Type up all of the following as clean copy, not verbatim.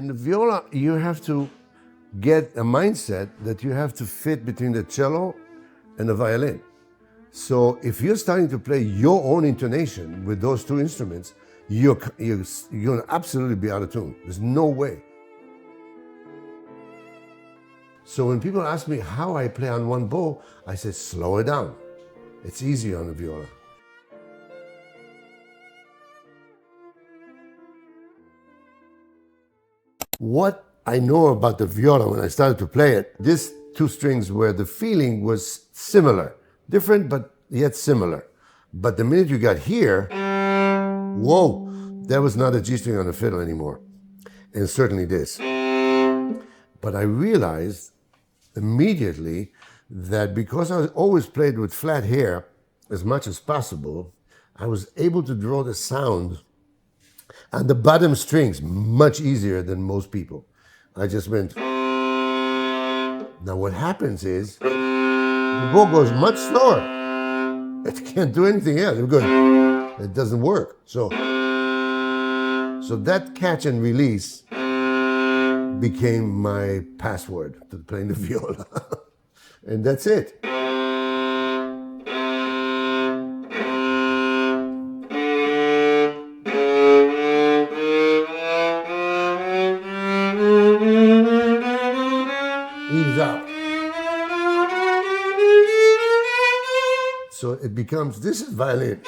In the viola, you have to get a mindset that you have to fit between the cello and the violin. So if you're starting to play your own intonation with those two instruments, you're going to absolutely be out of tune. There's no way. So when people ask me how I play on one bow, I say, slow it down. It's easier on the viola. What I know about the viola when I started to play it, these two strings where the feeling was similar, different but yet similar. But the minute you got here, whoa, that was not a G string on the fiddle anymore. And certainly this. But I realized immediately that because I always played with flat hair as much as possible, I was able to draw the sound on the bottom strings much easier than most people. I just went. Now what happens is, the bow goes much slower. It can't do anything else. It doesn't work. So that catch and release became my password to playing the viola. And that's it. Ease up. So it becomes, this is violin.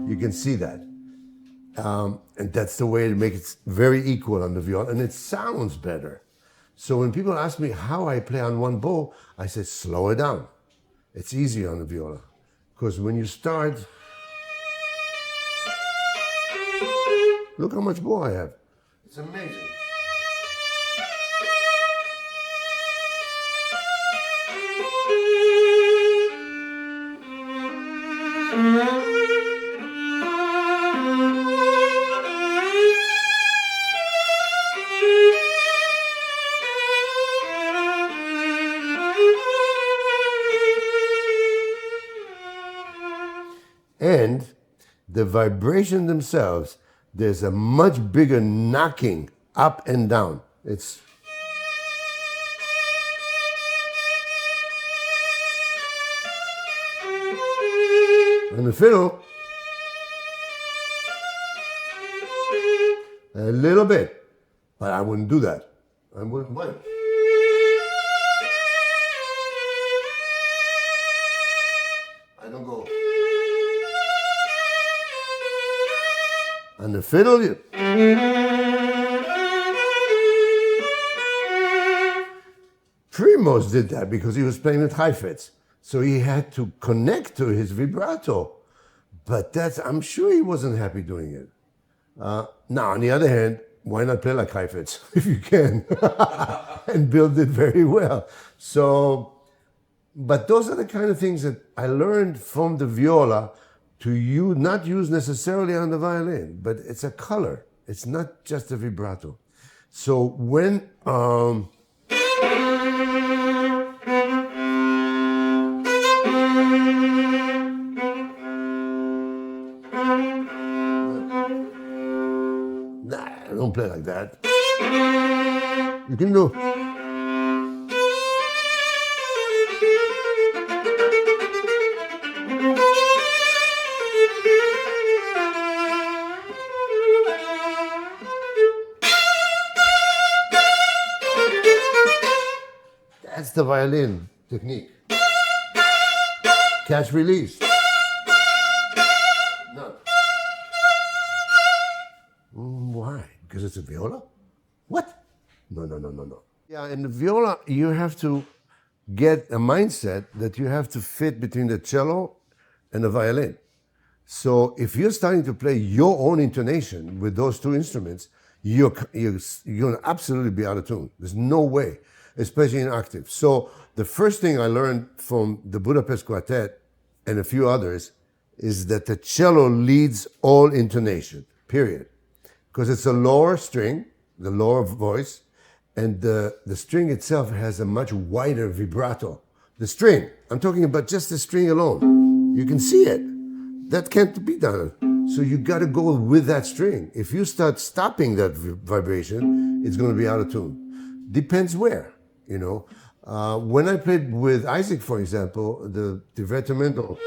You can see that. And that's the way to make it very equal on the viola, and it sounds better. So when people ask me how I play on one bow, I say, slow it down. It's easier on the viola. Because when you start, look how much bow I have. It's amazing. And the vibration themselves, there's a much bigger knocking up and down. It's on the fiddle, a little bit, but I wouldn't do that. I wouldn't mind. I don't go. On the fiddle, Primos did that because he was playing with high fits. So he had to connect to his vibrato. But I'm sure he wasn't happy doing it. Now, on the other hand, why not play like high fits if you can? And build it very well. So, but those are the kind of things that I learned from the viola to not use necessarily on the violin, but it's a color. It's not just a vibrato. So when nah, I don't play like that. You can do. That's the violin technique. Catch release. No. Why? Because it's a viola? What? No. Yeah, in the viola, you have to get a mindset that you have to fit between the cello and the violin. So if you're starting to play your own intonation with those two instruments, you're going to absolutely be out of tune. There's no way, especially in octave. So the first thing I learned from the Budapest Quartet and a few others is that the cello leads all intonation, period. Because it's a lower string, the lower voice, and the string itself has a much wider vibrato. The string, I'm talking about just the string alone. You can see it. That can't be done. So you got to go with that string. If you start stopping that vibration, it's going to be out of tune. Depends where, you know. When I played with Isaac, for example, the divertimento,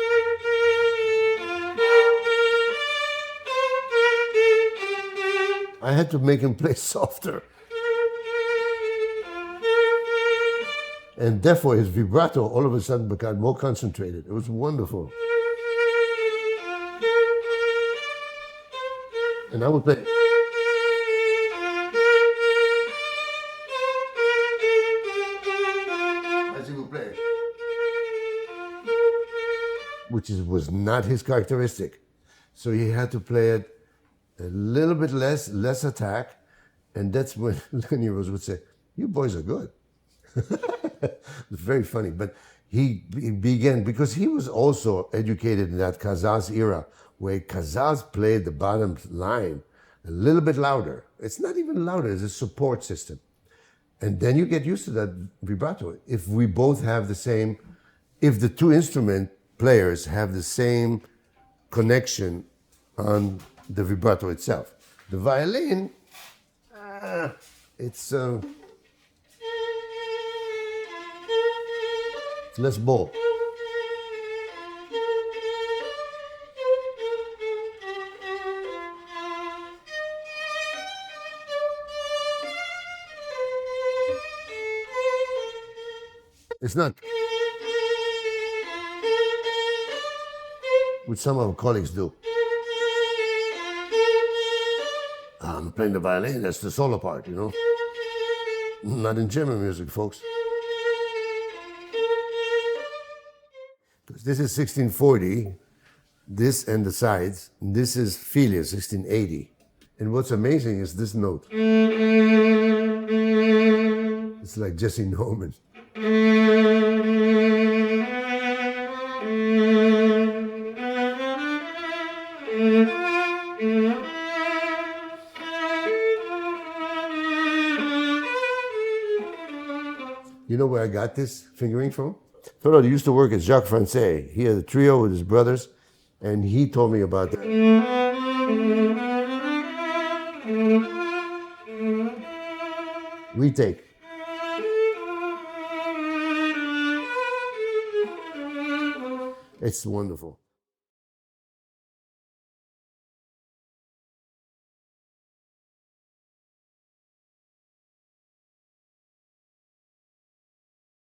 I had to make him play softer. And therefore his vibrato all of a sudden became more concentrated. It was wonderful. And I would play. As he would play. Which was not his characteristic. So he had to play it a little bit less attack. And that's when Lenny Rose would say, "You boys are good." It's very funny. But he began, because he was also educated in that Kaz era, where Kaz played the bottom line a little bit louder. It's not even louder, it's a support system. And then you get used to that vibrato. If we both have the same, if the two instrument players have the same connection on the vibrato itself. The violin, it's less bold. It's not, which some of our colleagues do. I'm playing the violin, that's the solo part, you know. Not in German music, folks. This is 1640, this and the sides. This is Filia, 1680. And what's amazing is this note. It's like Jesse Norman. You know where I got this fingering from? Fellow that used to work at Jacques Francais. He had a trio with his brothers, and he told me about that. Retake. It's wonderful.